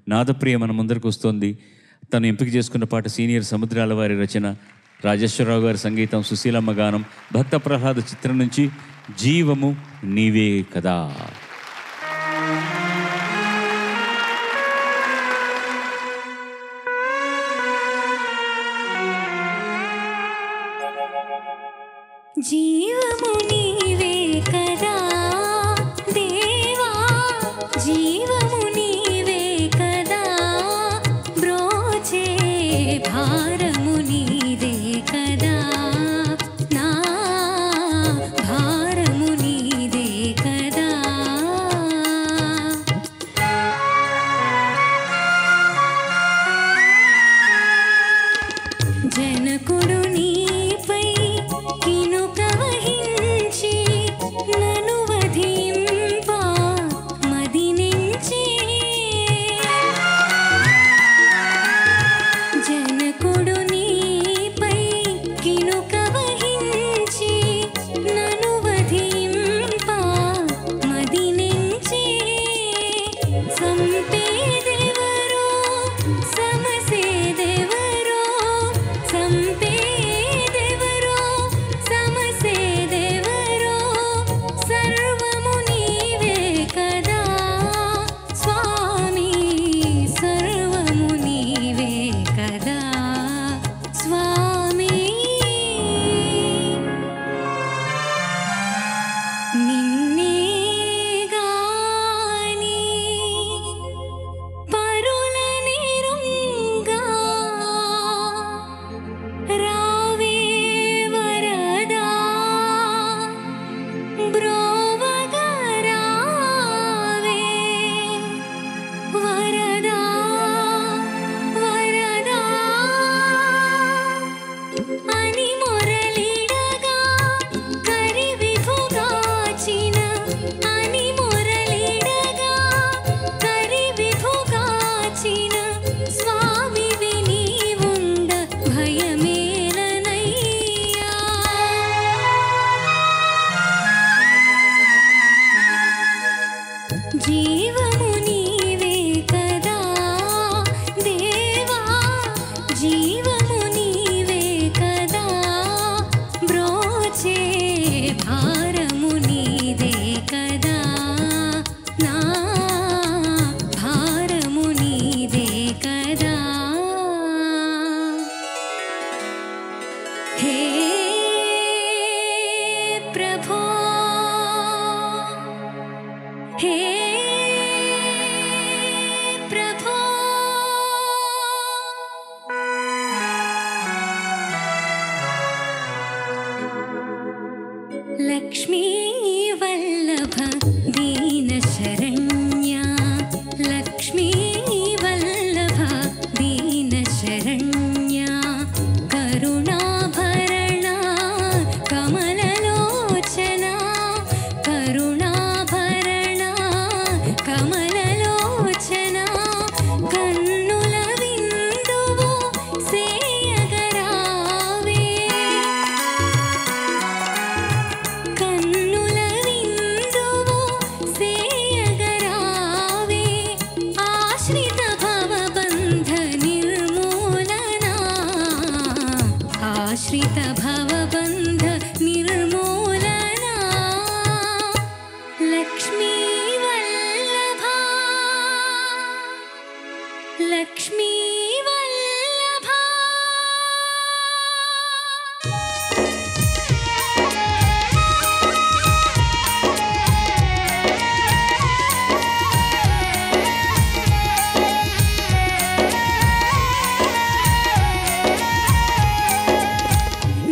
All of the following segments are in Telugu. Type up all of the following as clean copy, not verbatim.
నాదప్రియ మన ముందరికి వస్తోంది. తను ఎంపిక చేసుకున్న పాట సీనియర్ సముద్రాల వారి రచన, రాజేశ్వరరావు గారి సంగీతం, సుశీలమ్మ గానం, భక్త ప్రహ్లాద చిత్రం నుంచి జీవము నీవే కదా. జీవము నీవే కదా దేవా, జీవము నీవే కదా, బ్రోచే భారము నీదే కదా, నా భారము నీదే కదా. జనకుడు నీపై కినుక వహించి నను వధింప మదినించి, జనకుడు నీపై కినుక వహించి నను వధింప మదినించి, సంపేదెవరో సమసేదెవరో, సంపేదెవరో సమసేదెవరో, సర్వము నీవే కదా స్వామి, సర్వము నీవే కదా స్వామి. నిన్నే గాని పరుల నిరుంగా రావే వరదా, బ్రోవగా రావే వరదా వరదా అని మొరలిడగా కరివిభుగాచిన, అని మొరలిడగా కరివిభుగాచిన, స్వామివి నీవుండ భయమేలనయ్యా. జీవము నీవే కదా దేవా, జీవము నీవే కదా, బ్రోచే భారము నీదే కదా, నా భారము నీదే కదా. హే ప్రభో, హే ప్రభో, లక్ష్మీ వల్లభ దీన శరణ్య, లక్ష్మీ వల్లభ దీన శరణ్య, కరుణాభరణ కమలలోచన, కరుణాభరణ కమలలోచన, కన్నుల విందువు సేయగరావే, కన్నుల విందువు సేయగరావే, ఆశ్రిత భవబంధ నిర్మూలన, ఆశ్రిత భవబంధ నిర్మూలన, లక్ష్మీ వల్లభ, లక్ష్మీ వల్లభ.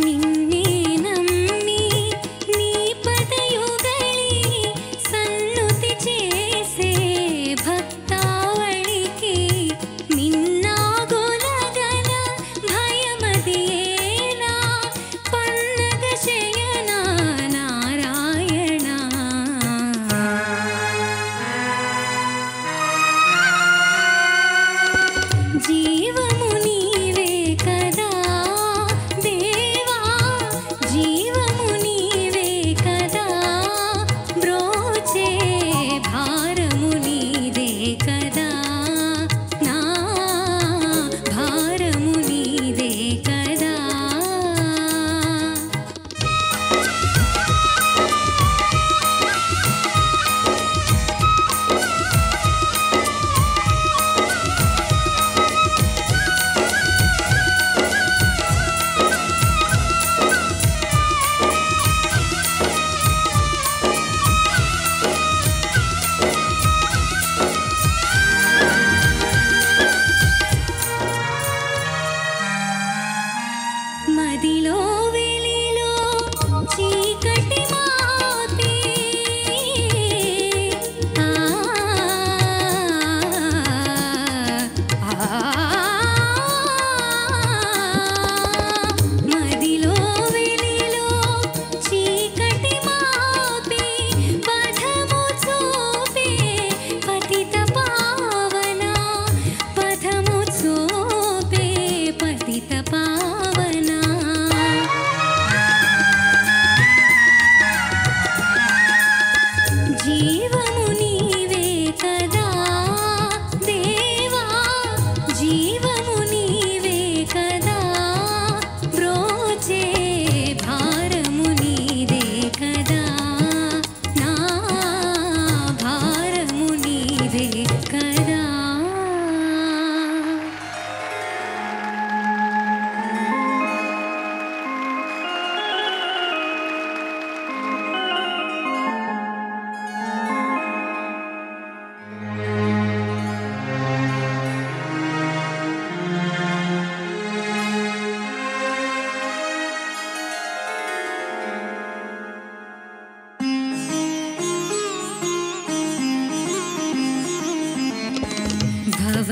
నిన్నే నమ్మి నీ పదయుగళి సన్నుతి చేసే భక్తావళికి, మిన్నాగులగల భయమదియేలా, పన్నగ శయన నారాయణ. జీవము నీవే కదా దేవా, జీవము నీవే కదా, బ్రోచే భారము నీదే కదా,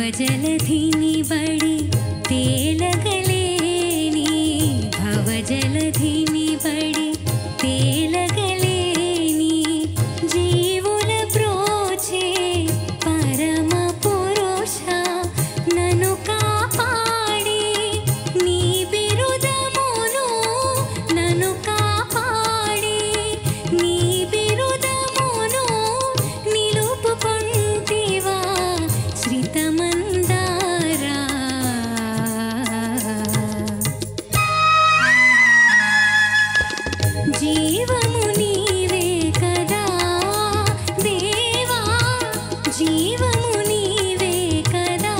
భవజలధిని బడి తేలగలేని భవజలధిని బడి తేలగలేని జీవుల బ్రోచే పరమ పురుష నన్ను కాపాడి నీ బిరుదమును నన్ను కాపాడి నీ బిరుదమును నిలుపుకొంటివా శ్రితమందారా జీవము నీవే కదా దేవా జీవము నీవే కదా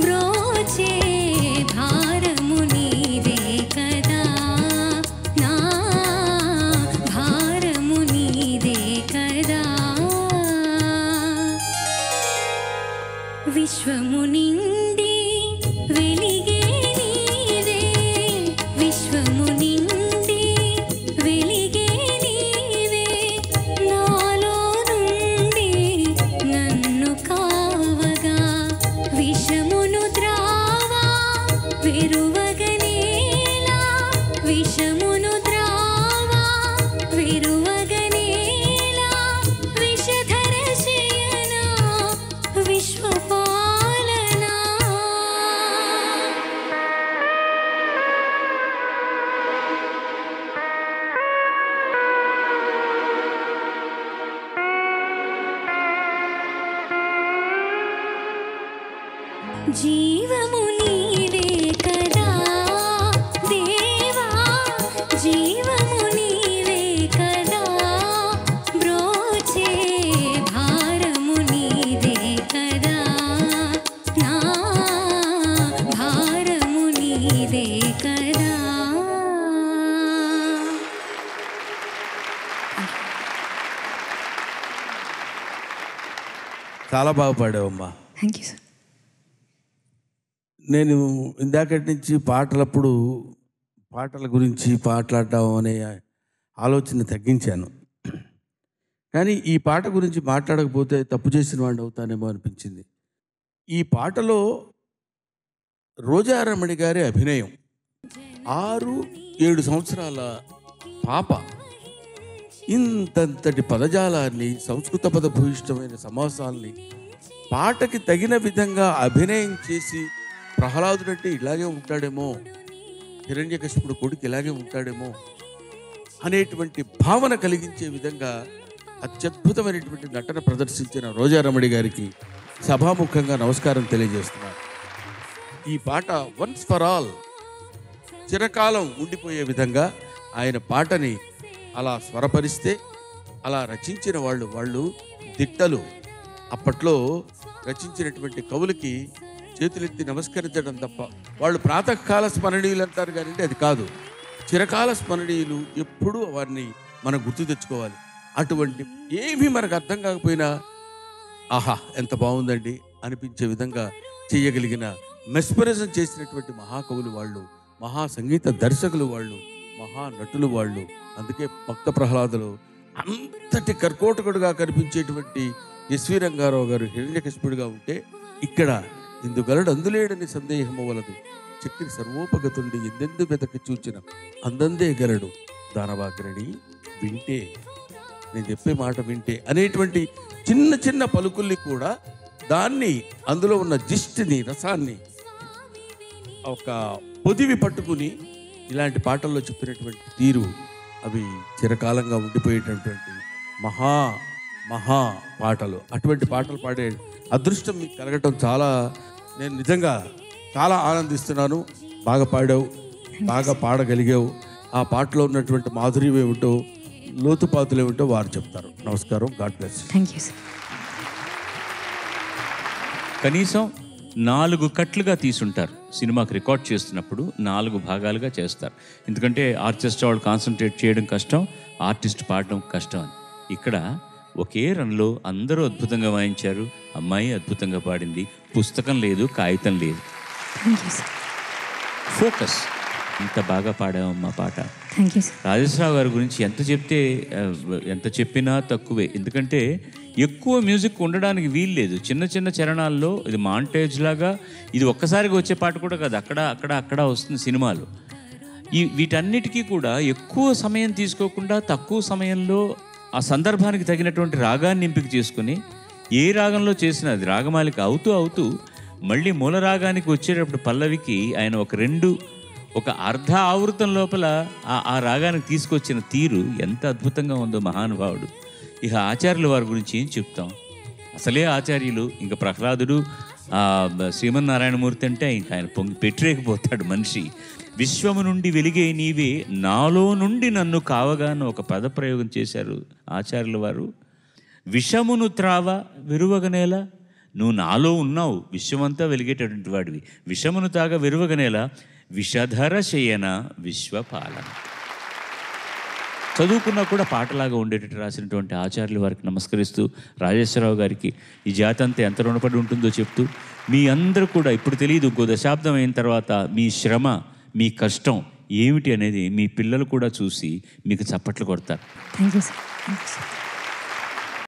బ్రోచే భారము నీదే కదా నా భారము నీదే కదా విశ్వము నిండి వెలిగే నీవే విశ్వము నిండి వెలిగే నీవే నాలో నుండి నన్ను కావగా విషమును ద్రావా వెరువగనేలా విషమును ద్రావా వెరువగనేలా విషధర శయన విశ్వపాలనా జీవము నీవే కదా దేవా జీవము నీవే కదా బ్రోచే భారము నీదే కదా నా భారము నీదే కదా. చాలా బాగా పాడావమ్మా. Thank you sir. నేను ఇందాకటి నుంచి పాటల గురించి మాట్లాడటం అనే ఆలోచన తగ్గించాను. కానీ ఈ పాట గురించి మాట్లాడకపోతే తప్పు చేసిన వాడిని అవుతానేమో అనిపించింది. ఈ పాటలో రోజారమణి గారి అభినయం 6-7 సంవత్సరాల పాప ఇంతంతటి పదజాలాన్ని, సంస్కృత పదభూయిష్టమైన సమాసాల్ని పాటకి తగిన విధంగా అభినయం చేసి ప్రహ్లాదుడంటే ఇలాగే ఉంటాడేమో, హిరణ్యకశిపుడు కొడుకు ఇలాగే ఉంటాడేమో అనేటువంటి భావన కలిగించే విధంగా అత్యద్భుతమైనటువంటి నటన ప్రదర్శించిన రోజారమణి గారికి సభాముఖంగా నమస్కారం తెలియజేస్తున్నాను. ఈ పాట వన్స్ ఫర్ ఆల్ చిరకాలం ఉండిపోయే విధంగా ఆయన పాటని అలా స్వరపరిస్తే, అలా రచించిన వాళ్ళు దిట్టలు. అప్పట్లో రచించినటువంటి కవులకి చేతులెత్తి నమస్కరించడం తప్ప, వాళ్ళు ప్రాతకాల స్మరణీయులు అంటారు కానీ అది కాదు, చిరకాల స్మరణీయులు. ఎప్పుడూ వారిని మనం గుర్తు తెచ్చుకోవాలి. అటువంటి ఏమీ మనకు అర్థం కాకపోయినా ఆహా ఎంత బాగుందండి అనిపించే విధంగా చేయగలిగిన, మెస్పరిజం చేసినటువంటి మహాకవులు వాళ్ళు, మహా సంగీత దర్శకులు వాళ్ళు, మహానటులు వాళ్ళు. అందుకే భక్త ప్రహ్లాదులు అంతటి కర్కోటకుడుగా కనిపించేటువంటి ఎస్వి రంగారావు గారు హిరణ్యకశిపుడిగా ఉంటే, ఇక్కడ ఇందుగలడు అందులేడని సందేహము వలదు, చక్రి సర్వోపగతుండి ఎందెందు వెతకి చూచిన అందందే గలడు దానవాగ్రణి వింటే, నేను చెప్పే మాట వింటే అనేటువంటి చిన్న చిన్న పలుకుల్ని కూడా దాన్ని, అందులో ఉన్న జిస్ట్ని, రసాన్ని ఒక పొదివి పట్టుకుని ఇలాంటి పాటల్లో చెప్పినటువంటి తీరు, అవి చిరకాలంగా ఉండిపోయేటటువంటి మహా పాటలు. అటువంటి పాటలు పాడే అదృష్టం మీకు కలగటం నేను నిజంగా చాలా ఆనందిస్తున్నాను. బాగా పాడావు, బాగా పాడగలిగావు. ఆ పాటలో ఉన్నటువంటి మాధుర్యం ఏమిటో, లోతుపాతులు ఏమిటో వారు చెప్తారు. నమస్కారం. God bless. Thank you sir. కనీసం 4 కట్లుగా తీసుంటారు. సినిమాకి రికార్డ్ చేస్తున్నప్పుడు 4 భాగాలుగా చేస్తారు. ఎందుకంటే ఆర్కెస్ట్రా వాళ్ళు కాన్సన్ట్రేట్ చేయడం కష్టం, ఆర్టిస్ట్ పాడడం కష్టం అని. ఇక్కడ ఒకే రన్లో అందరూ అద్భుతంగా వాయించారు. అమ్మాయి అద్భుతంగా పాడింది. పుస్తకం లేదు, కాగితం లేదు. Thank you sir. ఫోకస్. ఇంత బాగా పాడామమ్మా పాట. Thank you sir. రాజేశ్వరరావు గారి గురించి ఎంత చెప్పినా తక్కువే. ఎందుకంటే ఎక్కువ మ్యూజిక్ ఉండడానికి వీలు లేదు. చిన్న చిన్న చరణాల్లో ఇది మాంటేజ్ లాగా, ఇది ఒక్కసారిగా వచ్చే పాట కూడా కాదు, అక్కడ వస్తుంది సినిమాలు. వీటన్నిటికీ కూడా ఎక్కువ సమయం తీసుకోకుండా తక్కువ సమయంలో ఆ సందర్భానికి తగినటువంటి రాగాన్ని ఎంపిక చేసుకుని ఏ రాగంలో చేసినా అది రాగమాలిక అవుతూ మళ్ళీ మూల రాగానికి వచ్చేటప్పుడు పల్లవికి ఆయన ఒక అర్ధ ఆవృతం లోపల ఆ రాగానికి తీసుకొచ్చిన తీరు ఎంత అద్భుతంగా ఉందో మహానుభావుడు. ఇక ఆచార్యుల వారి గురించి ఏం చెప్తాం, అసలే ఆచార్యులు. ఇంకా ప్రహ్లాదుడు శ్రీమన్నారాయణమూర్తి అంటే ఇంకా ఆయన పెట్టలేకపోతాడు మనిషి. విశ్వము నుండి వెలిగే నీవే, నాలో నుండి నన్ను కావగాను ఒక పదప్రయోగం చేశారు ఆచార్యుల వారు. విషమును త్రావ విరువగనేల, నువ్వు నాలో ఉన్నావు, విశ్వమంతా వెలిగేటటువంటి వాడివి. విషమును తాగ విరువగనేల, విషధర శయన విశ్వపాలన. చదువుకున్నా కూడా పాటలాగా ఉండేటట్టు రాసినటువంటి ఆచార్యుల వారికి నమస్కరిస్తూ, రాజేశ్వరరావు గారికి ఈ జాతి అంతా ఎంత రుణపడి ఉంటుందో చెప్తూ, మీ అందరూ కూడా ఇప్పుడు తెలియదు, ఇంకో దశాబ్దం అయిన తర్వాత మీ శ్రమ, మీ కష్టం ఏమిటి అనేది మీ పిల్లలు కూడా చూసి మీకు చప్పట్లు కొడతారు. Thank you sir.